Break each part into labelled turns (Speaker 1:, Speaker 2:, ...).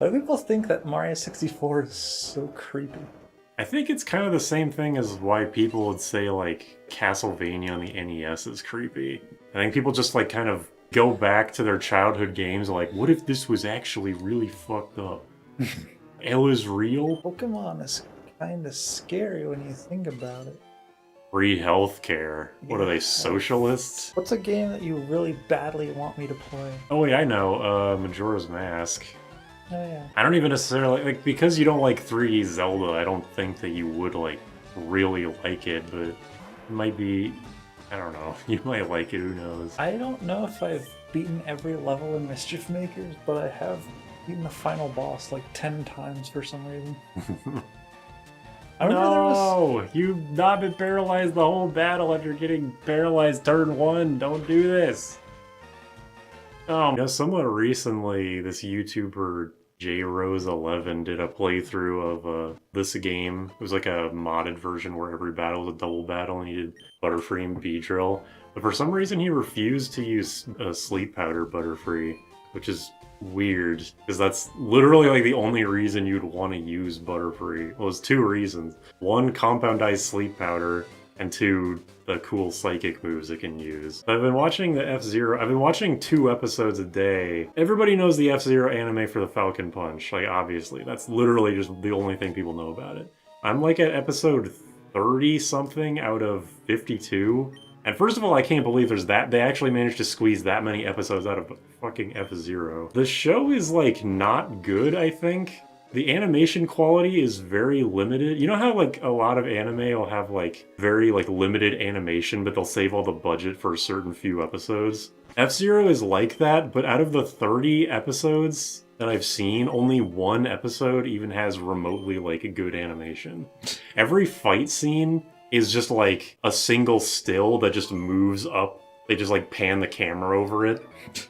Speaker 1: Why do people think that Mario 64 is so creepy?
Speaker 2: I think it's kind of the same thing as why people would say, like, Castlevania on the NES is creepy. I think people just, like, kind of go back to their childhood games like, what if this was actually really fucked up? It was real?
Speaker 1: Pokemon is kind of scary when you think about it.
Speaker 2: Free healthcare. What are they, socialists?
Speaker 1: What's a game that you really badly want me to play?
Speaker 2: Oh wait, I know, Majora's Mask.
Speaker 1: Oh yeah.
Speaker 2: I don't even necessarily, like, because you don't like 3D Zelda, I don't think that you would, like, really like it, but it might be, I don't know, you might like it, who knows.
Speaker 1: I don't know if I've beaten every level in Mischief Makers, but I have beaten the final boss like 10 times for some reason.
Speaker 2: No! You've not been paralyzed the whole battle after getting paralyzed turn 1, don't do this! Somewhat recently, this YouTuber JRose11 did a playthrough of this game. It was like a modded version where every battle was a double battle and he did Butterfree and Beedrill. But for some reason he refused to use Sleep Powder Butterfree, which is weird, because that's literally like the only reason you'd want to use Butterfree. Well, it's 2 reasons. 1, Compound Ice Sleep Powder, and 2, the cool psychic moves it can use. I've been watching the F-Zero, I've been watching 2 episodes a day. Everybody knows the F-Zero anime for the Falcon Punch, like obviously. That's literally just the only thing people know about it. I'm like at episode 30-something out of 52. And first of all, I can't believe they actually managed to squeeze that many episodes out of fucking F-Zero. The show is like not good, I think. The animation quality is very limited. You know how like a lot of anime will have like very like limited animation, but they'll save all the budget for a certain few episodes? F-Zero is like that, but out of the 30 episodes that I've seen, only 1 episode even has remotely like a good animation. Every fight scene is just like a single still that just moves up. They just like pan the camera over it.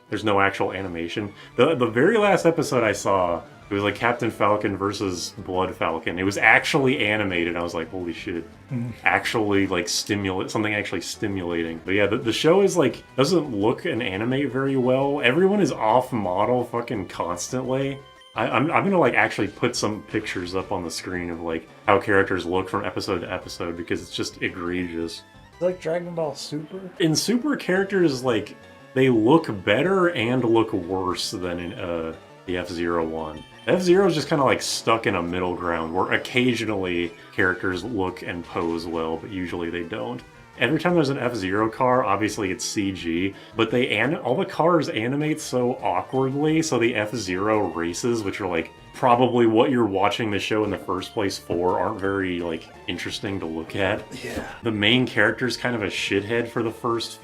Speaker 2: There's no actual animation. The very last episode I saw, it was like Captain Falcon versus Blood Falcon. It was actually animated. I was like, holy shit. Actually like something actually stimulating. But yeah, the show is like, doesn't look and animate very well. Everyone is off model fucking constantly. I'm gonna like actually put some pictures up on the screen of like how characters look from episode to episode because it's just egregious.
Speaker 1: It's like Dragon Ball Super?
Speaker 2: In Super, characters like they look better and look worse than in the F-Zero one. F-Zero is just kind of like stuck in a middle ground where occasionally characters look and pose well, but usually they don't. Every time there's an F-Zero car, obviously it's CG, but all the cars animate so awkwardly, so the F-Zero races, which are like probably what you're watching the show in the first place for, aren't very like interesting to look at.
Speaker 1: Yeah.
Speaker 2: The main character's kind of a shithead for the first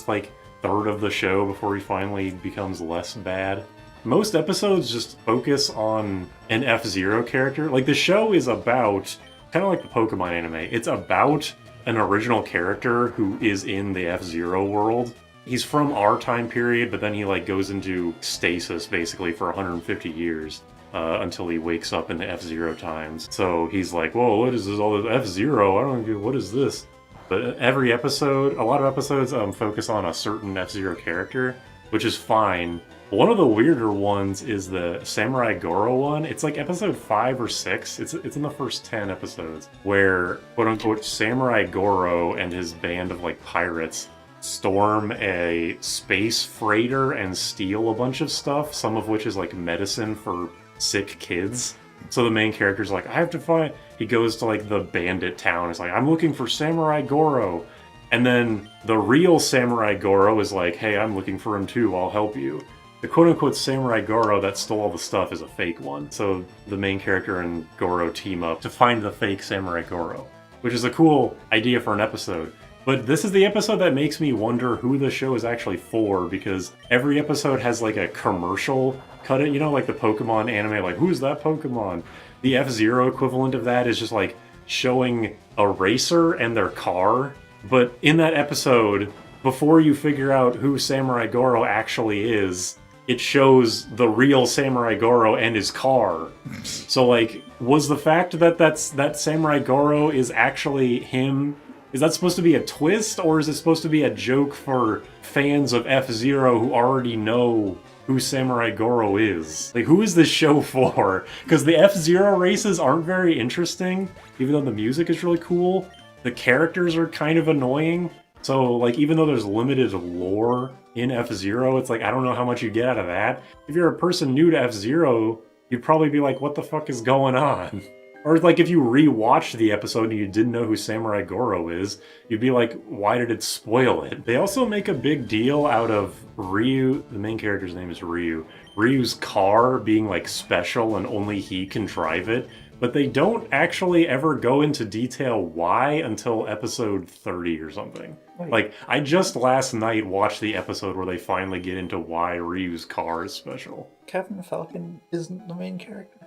Speaker 2: like third of the show before he finally becomes less bad. Most episodes just focus on an F-Zero character. Like the show is about, kind of like the Pokemon anime, it's about an original character who is in the F-Zero world. He's from our time period, but then he like goes into stasis basically for 150 years until he wakes up in the F-Zero times. So he's like, whoa, what is this, all this F-Zero? I don't know, what is this? But every episode, a lot of episodes focus on a certain F-Zero character, which is fine. One of the weirder ones is the Samurai Goro one. It's like episode 5 or 6. It's in the first 10 episodes where, quote-unquote, Samurai Goro and his band of like pirates storm a space freighter and steal a bunch of stuff, some of which is like medicine for sick kids. So the main character's like, I have to find... He goes to like the bandit town. It's like, I'm looking for Samurai Goro. And then the real Samurai Goro is like, hey, I'm looking for him too, I'll help you. The quote-unquote Samurai Goro that stole all the stuff is a fake one. So the main character and Goro team up to find the fake Samurai Goro, which is a cool idea for an episode. But this is the episode that makes me wonder who the show is actually for, because every episode has like a commercial cut it, you know, like the Pokemon anime, like, who's that Pokemon? The F-Zero equivalent of that is just like showing a racer and their car. But in that episode, before you figure out who Samurai Goro actually is, it shows the real Samurai Goro and his car. So, like, was the fact that that Samurai Goro is actually him, is that supposed to be a twist, or is it supposed to be a joke for fans of F-Zero who already know who Samurai Goro is. Like, who is this show for? Because the F-Zero races aren't very interesting, even though the music is really cool. The characters are kind of annoying. So, like, even though there's limited lore in F-Zero, it's like, I don't know how much you get out of that. If you're a person new to F-Zero, you'd probably be like, what the fuck is going on? Or, like, if you rewatched the episode and you didn't know who Samurai Goro is, you'd be like, why did it spoil it? They also make a big deal out of Ryu, the main character's name is Ryu, Ryu's car being, like, special and only he can drive it, but they don't actually ever go into detail why until episode 30 or something.
Speaker 1: Wait.
Speaker 2: Like, I just last night watched the episode where they finally get into why Ryu's car is special.
Speaker 1: Captain Falcon isn't the main character.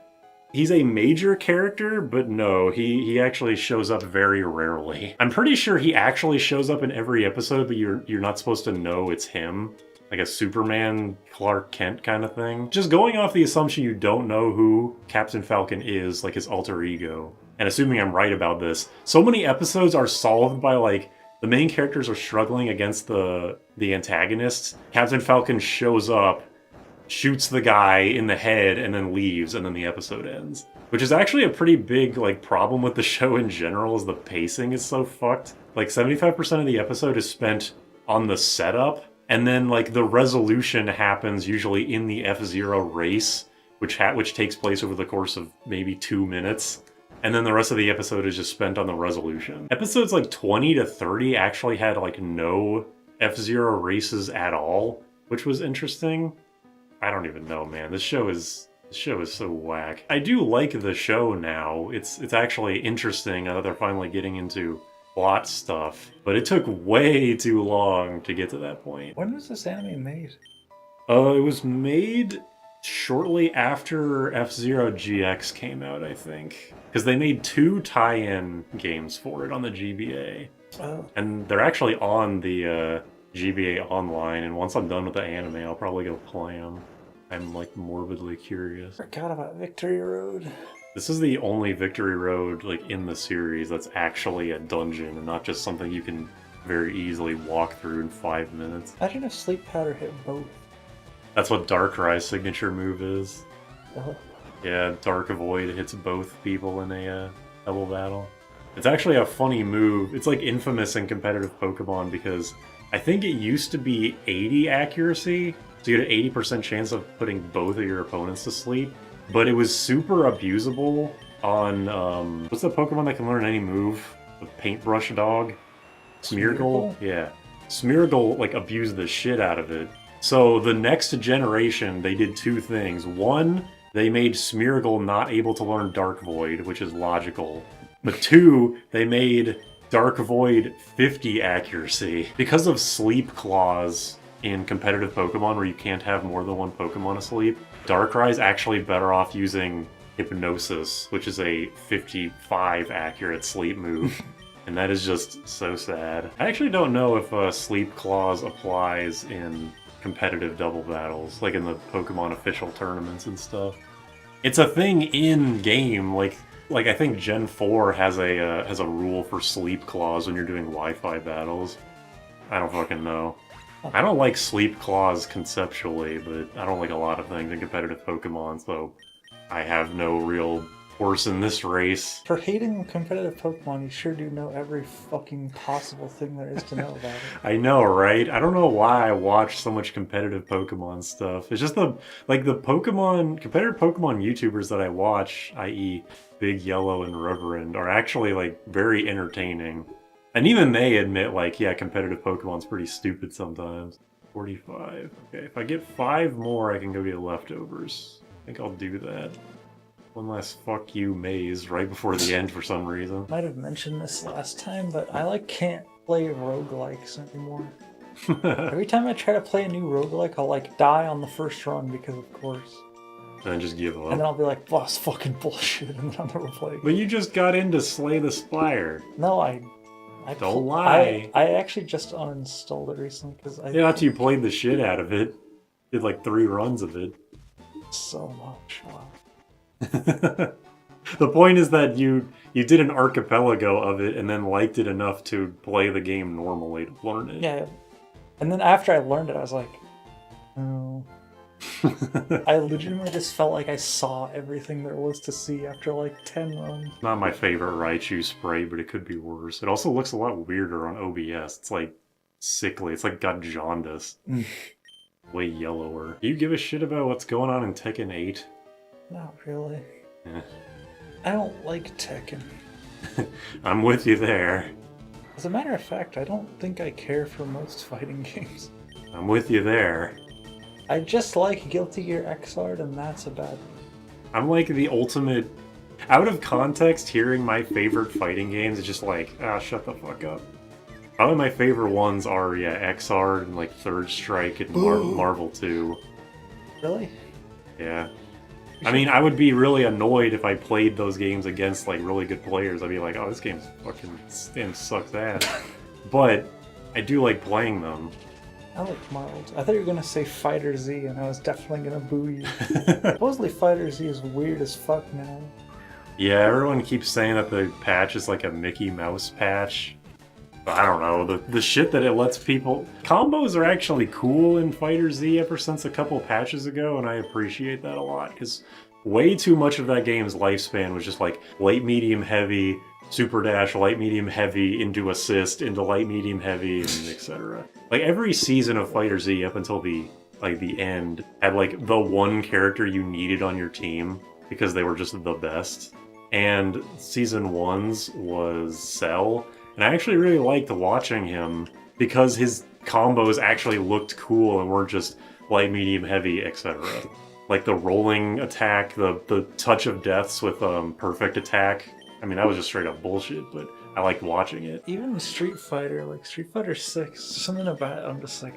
Speaker 2: He's a major character, but no, he actually shows up very rarely. I'm pretty sure he actually shows up in every episode, but you're not supposed to know it's him. Like a Superman, Clark Kent kind of thing. Just going off the assumption you don't know who Captain Falcon is, like his alter ego, and assuming I'm right about this, so many episodes are solved by, like, the main characters are struggling against the antagonists. Captain Falcon shows up, shoots the guy in the head, and then leaves, and then the episode ends. Which is actually a pretty big, like, problem with the show in general, is the pacing is so fucked. Like, 75% of the episode is spent on the setup, and then, like, the resolution happens usually in the F-Zero race, which takes place over the course of maybe 2 minutes. And then the rest of the episode is just spent on the resolution. Episodes like 20 to 30 actually had, like, no F-Zero races at all, which was interesting. I don't even know, man. This show is so whack. I do like the show now. It's actually interesting now that they're finally getting into plot stuff, but it took way too long to get to that point.
Speaker 1: When was this anime made?
Speaker 2: It was made shortly after F-Zero GX came out, I think. Because they made 2 tie-in games for it on the GBA.
Speaker 1: Oh.
Speaker 2: And they're actually on the GBA Online, and once I'm done with the anime, I'll probably go play them. I'm, like, morbidly curious.
Speaker 1: Forgot about Victory Road.
Speaker 2: This is the only Victory Road, like, in the series that's actually a dungeon and not just something you can very easily walk through in 5 minutes.
Speaker 1: Imagine if Sleep Powder hit both.
Speaker 2: That's what Darkrai's signature move is.
Speaker 1: Uh-huh.
Speaker 2: Yeah, Dark Void hits both people in a double battle. It's actually a funny move. It's, like, infamous in competitive Pokemon because I think it used to be 80 accuracy, so you had an 80% chance of putting both of your opponents to sleep. But it was super abusable on, what's the Pokemon that can learn any move? The paintbrush dog? Smeargle? Yeah. Smeargle, like, abused the shit out of it. So the next generation, they did 2 things. One, they made Smeargle not able to learn Dark Void, which is logical. But 2, they made Dark Void 50 accuracy. Because of sleep clause in competitive Pokemon where you can't have more than one Pokemon asleep, Darkrai's actually better off using Hypnosis, which is a 55 accurate sleep move. And that is just so sad. I actually don't know if Sleep Clause applies in competitive double battles, like in the Pokemon official tournaments and stuff. It's a thing in game, like I think Gen 4 has a rule for Sleep Clause when you're doing Wi-Fi battles. I don't fucking know. I don't like Sleep Clause conceptually, but I don't like a lot of things in competitive Pokemon, so I have no real horse in this race.
Speaker 1: For hating competitive Pokemon, you sure do know every fucking possible thing there is to know about it.
Speaker 2: I know, right? I don't know why I watch so much competitive Pokemon stuff. It's just the competitive Pokemon YouTubers that I watch, i.e. Big Yellow and Reverend, are actually, like, very entertaining. And even they admit, like, yeah, competitive Pokemon's pretty stupid sometimes. 45. Okay, if I get 5 more, I can go get leftovers. I think I'll do that. One last fuck you maze right before the end for some reason.
Speaker 1: Might have mentioned this last time, but I, like, can't play roguelikes anymore. Every time I try to play a new roguelike, I'll, like, die on the first run because, of course.
Speaker 2: And then just give up.
Speaker 1: And then I'll be like, boss, fucking bullshit, and then I'll never play again.
Speaker 2: But you just got into Slay the Spire.
Speaker 1: No, I
Speaker 2: don't lie.
Speaker 1: I actually just uninstalled it recently because
Speaker 2: Yeah, after you played the shit out of it. Did like 3 runs of it.
Speaker 1: So much. Wow.
Speaker 2: The point is that you did an archipelago of it and then liked it enough to play the game normally to learn it.
Speaker 1: Yeah. And then after I learned it, I was like, oh. I legitimately just felt like I saw everything there was to see after like 10 runs.
Speaker 2: Not my favorite Raichu spray, but it could be worse. It also looks a lot weirder on OBS. It's like sickly. It's like got jaundice. Way yellower. Do you give a shit about what's going on in Tekken 8?
Speaker 1: Not really.
Speaker 2: Eh.
Speaker 1: I don't like Tekken.
Speaker 2: I'm with you there.
Speaker 1: As a matter of fact, I don't think I care for most fighting games.
Speaker 2: I'm with you there.
Speaker 1: I just like Guilty Gear Xrd, and that's about it.
Speaker 2: I'm like the ultimate... Out of context, hearing my favorite fighting games is just like, shut the fuck up. Probably my favorite ones are, Xrd and like Third Strike and Marvel 2.
Speaker 1: Really?
Speaker 2: Yeah. I mean, I would be really annoyed if I played those games against like really good players. I'd be like, oh, this game sucks ass. But I do like playing them.
Speaker 1: I like mild. I thought you were gonna say Fighter Z, and I was definitely gonna boo you. Supposedly Fighter Z is weird as fuck now.
Speaker 2: Yeah, everyone keeps saying that the patch is like a Mickey Mouse patch. But I don't know, the shit that it lets people... Combos are actually cool in Fighter Z ever since a couple patches ago, and I appreciate that a lot, because way too much of that game's lifespan was just like light, medium, heavy, super dash, light, medium, heavy, into assist, into light, medium, heavy, and etc. Like every season of Fighter Z up until the end had like the one character you needed on your team because they were just the best. And season 1's was Cell, and I actually really liked watching him because his combos actually looked cool and weren't just light, medium, heavy, etc. Like the rolling attack, the touch of deaths with perfect attack. I mean, that was just straight up bullshit, but I liked watching it.
Speaker 1: Even Street Fighter, like Street Fighter 6, something about it, I'm just like,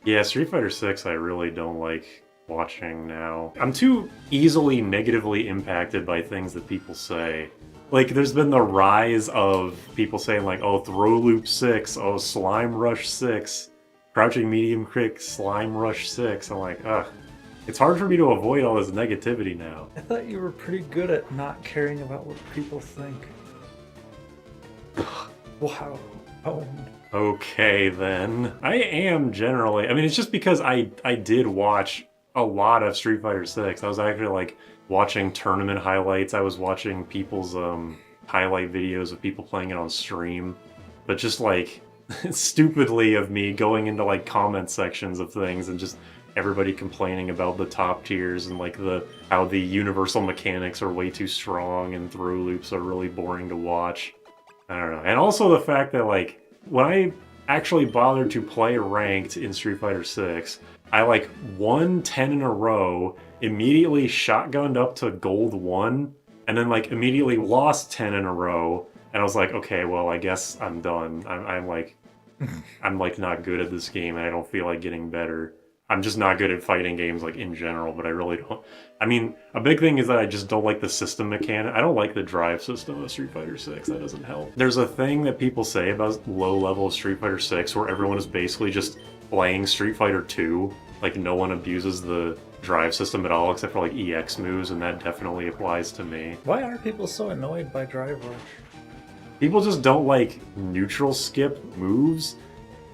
Speaker 2: Yeah, Street Fighter 6 I really don't like watching now. I'm too easily negatively impacted by things that people say. Like, there's been the rise of people saying like, oh, Throw Loop 6, oh, Slime Rush 6, Crouching Medium Kick, Slime Rush 6. I'm like, ugh. It's hard for me to avoid all this negativity now.
Speaker 1: I thought you were pretty good at not caring about what people think. Wow. Oh.
Speaker 2: Okay, then. I am generally... I mean, it's just because I did watch a lot of Street Fighter 6. I was actually, like, watching tournament highlights. I was watching people's highlight videos of people playing it on stream. But just, like, stupidly of me going into, like, comment sections of things and just everybody complaining about the top tiers and, like, how the universal mechanics are way too strong and throw loops are really boring to watch. I don't know. And also the fact that, like, when I actually bothered to play ranked in Street Fighter 6, I, like, won 10 in a row, immediately shotgunned up to Gold 1, and then, like, immediately lost 10 in a row, and I was like, okay, well, I guess I'm done. I'm like, not good at this game, and I don't feel like getting better. I'm just not good at fighting games, like, in general, but I really don't... I mean, a big thing is that I just don't like the system mechanic. I don't like the drive system of Street Fighter 6. That doesn't help. There's a thing that people say about low level of Street Fighter 6 where everyone is basically just playing Street Fighter 2. Like, no one abuses the drive system at all except for, like, EX moves, and that definitely applies to me.
Speaker 1: Why are people so annoyed by Drive Rush?
Speaker 2: People just don't like neutral skip moves.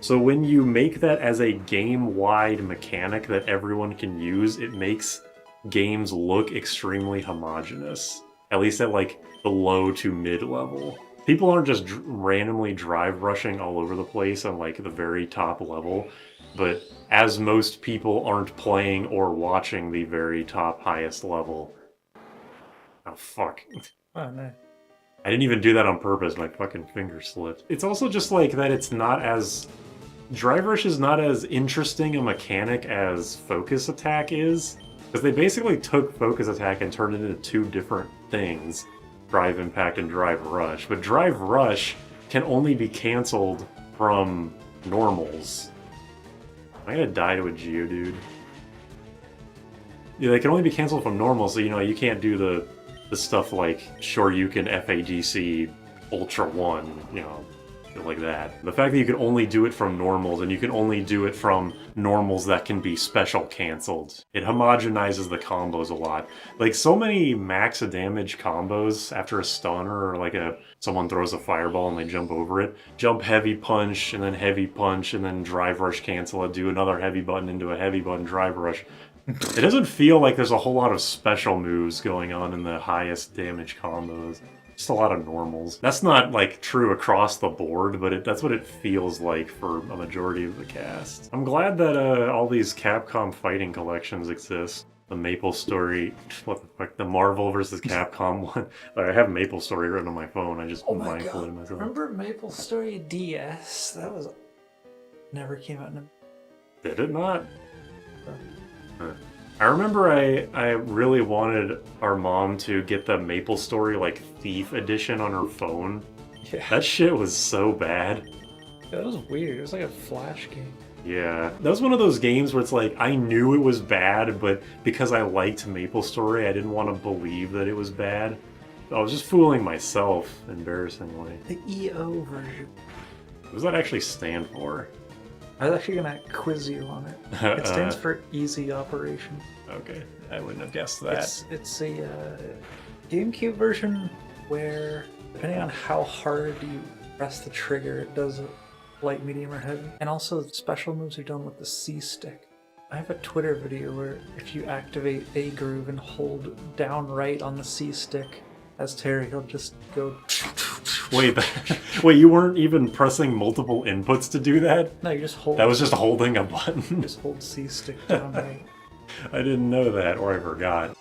Speaker 2: So when you make that as a game-wide mechanic that everyone can use, it makes games look extremely homogeneous. At least at, like, the low to mid-level. People aren't just randomly drive rushing all over the place on, like, the very top level, but as most people aren't playing or watching the very top highest level. Oh, fuck.
Speaker 1: Oh, no.
Speaker 2: I didn't even do that on purpose, my fucking finger slipped. It's also just like that it's not as... Drive Rush is not as interesting a mechanic as Focus Attack is, because they basically took Focus Attack and turned it into two different things, Drive Impact and Drive Rush. But Drive Rush can only be cancelled from normals. I'm gonna die to a Geodude. Yeah, they can only be cancelled from normals, so, you know, you can't do the stuff like Shoryuken FADC Ultra 1, you know, shit like that. The fact that you can only do it from normals, and you can only do it from normals that can be special cancelled, it homogenizes the combos a lot. Like, so many max damage combos after a stunner, or like someone throws a fireball and they jump over it. Jump heavy punch, and then drive rush cancel it, do another heavy button into a heavy button, drive rush, It doesn't feel like there's a whole lot of special moves going on in the highest damage combos. Just a lot of normals. That's not, like, true across the board, but that's what it feels like for a majority of the cast. I'm glad that all these Capcom fighting collections exist. The Maple Story, what the fuck, the Marvel vs. Capcom one. Like, I have Maple Story written on my phone, I just mindfully myself.
Speaker 1: Remember Maple Story DS? That was... never came out in...
Speaker 2: Did it not? I remember I really wanted our mom to get the Maple Story, like, Thief edition on her phone.
Speaker 1: Yeah.
Speaker 2: That shit was so bad.
Speaker 1: Yeah, that was weird. It was like a Flash game.
Speaker 2: Yeah. That was one of those games where it's like, I knew it was bad, but because I liked Maple Story, I didn't want to believe that it was bad. I was just fooling myself, embarrassingly.
Speaker 1: The EO version.
Speaker 2: What does that actually stand for?
Speaker 1: I was actually gonna quiz you on it. It stands for Easy Operation.
Speaker 2: Okay, I wouldn't have guessed that.
Speaker 1: It's a GameCube version where, depending on how hard you press the trigger, it does light, medium, or heavy. And also, special moves are done with the C stick. I have a Twitter video where if you activate A groove and hold down right on the C stick, as Terry, he'll just go...
Speaker 2: Wait, wait, you weren't even pressing multiple inputs to do that?
Speaker 1: No, you just hold...
Speaker 2: That was just holding a button?
Speaker 1: Just hold C stick down right.
Speaker 2: I didn't know that, or I forgot.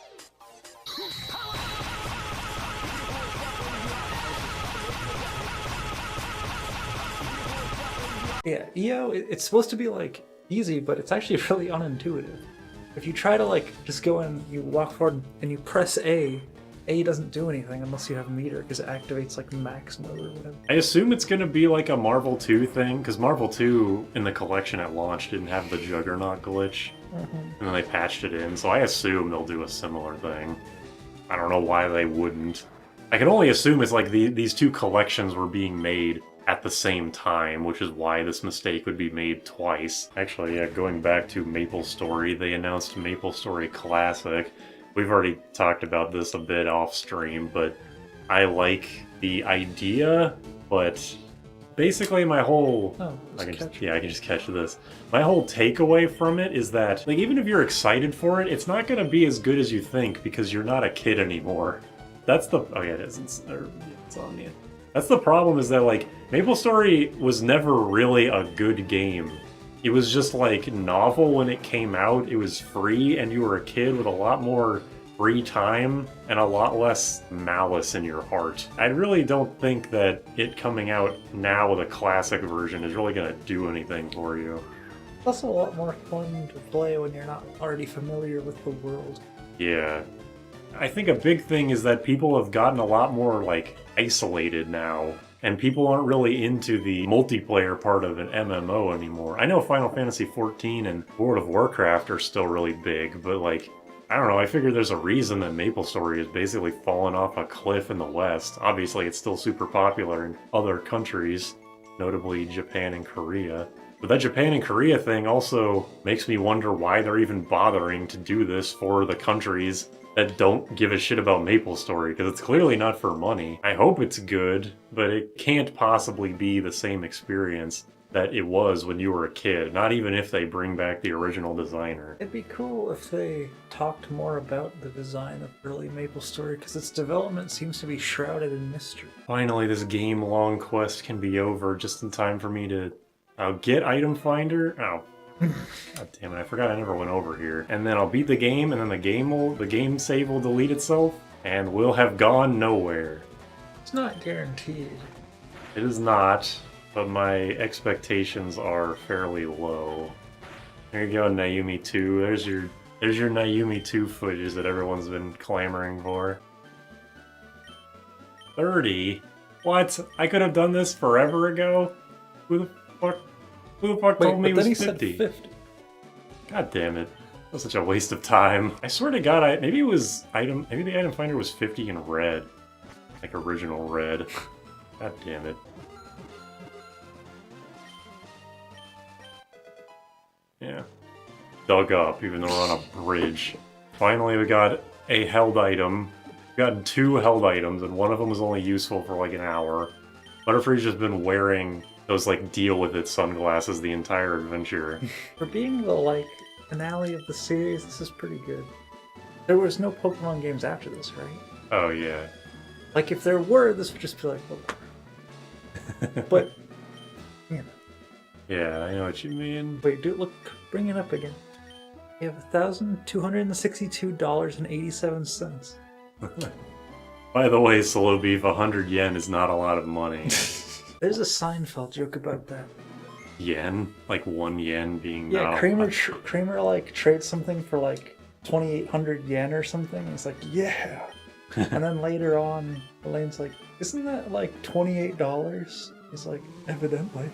Speaker 1: Yeah, EO, it's supposed to be, like, easy, but it's actually really unintuitive. If you try to, like, just go and you walk forward and you press A doesn't do anything unless you have meter, because it activates, like, max mode or whatever.
Speaker 2: I assume it's gonna be like a Marvel 2 thing, because Marvel 2 in the collection at launch didn't have the Juggernaut glitch, and then they patched it in, so I assume they'll do a similar thing. I don't know why they wouldn't. I can only assume it's like these two collections were being made at the same time, which is why this mistake would be made twice. Actually, yeah, going back to Maple Story, they announced Maple Story Classic. We've already talked about this a bit off stream, but I like the idea, but basically my whole... I can just catch this. My whole takeaway from it is that, like, even if you're excited for it, it's not going to be as good as you think because you're not a kid anymore. That's the... Oh yeah, it is. It's on me. That's the problem, is that, like, Maple Story was never really a good game. It was just, like, novel when it came out, it was free, and you were a kid with a lot more free time and a lot less malice in your heart. I really don't think that it coming out now with a classic version is really going to do anything for you.
Speaker 1: It's also a lot more fun to play when you're not already familiar with the world.
Speaker 2: Yeah. I think a big thing is that people have gotten a lot more, like, isolated now. And people aren't really into the multiplayer part of an MMO anymore. I know Final Fantasy XIV and World of Warcraft are still really big, but, like, I don't know, I figure there's a reason that Maple Story is basically fallen off a cliff in the West. Obviously, it's still super popular in other countries, notably Japan and Korea. But that Japan and Korea thing also makes me wonder why they're even bothering to do this for the countries that don't give a shit about Maple Story, because it's clearly not for money. I hope it's good, but it can't possibly be the same experience that it was when you were a kid, not even if they bring back the original designer.
Speaker 1: It'd be cool if they talked more about the design of early Maple Story, because its development seems to be shrouded in mystery.
Speaker 2: Finally, this game-long quest can be over just in time for me to get Item Finder. Oh. God damn it, I forgot I never went over here. And then I'll beat the game, and then the game save will delete itself, and we'll have gone nowhere.
Speaker 1: It's not guaranteed.
Speaker 2: It is not, but my expectations are fairly low. There you go, Naomi 2. There's your Naomi 2 footage that everyone's been clamoring for. 30? What? I could have done this forever ago? Who the fuck told me it was 50?
Speaker 1: He said 50.
Speaker 2: God damn it. That was such a waste of time. I swear to God, maybe the item finder was 50 in red. Like original red. God damn it. Yeah. Dug up, even though we're on a bridge. Finally, we got a held item. We got 2 held items, and one of them was only useful for like an hour. Butterfree's just been wearing those, like, deal with it sunglasses the entire adventure.
Speaker 1: For being the, like, finale of the series. This is pretty good. There was no Pokemon games after this, right?
Speaker 2: Oh yeah.
Speaker 1: Like, if there were, this would just be like, but, you know.
Speaker 2: Yeah, I know what you mean.
Speaker 1: Wait, dude, look, bring it up again. You have $1,262.87.
Speaker 2: By the way, Slow Beef, 100 yen is not a lot of money.
Speaker 1: There's a Seinfeld joke about that.
Speaker 2: Yen? Like 1 yen being
Speaker 1: Yeah,
Speaker 2: not
Speaker 1: Kramer like trades something for like 2,800 yen or something. And he's like, yeah. And then later on, Elaine's like, isn't that like $28? He's like, evidently.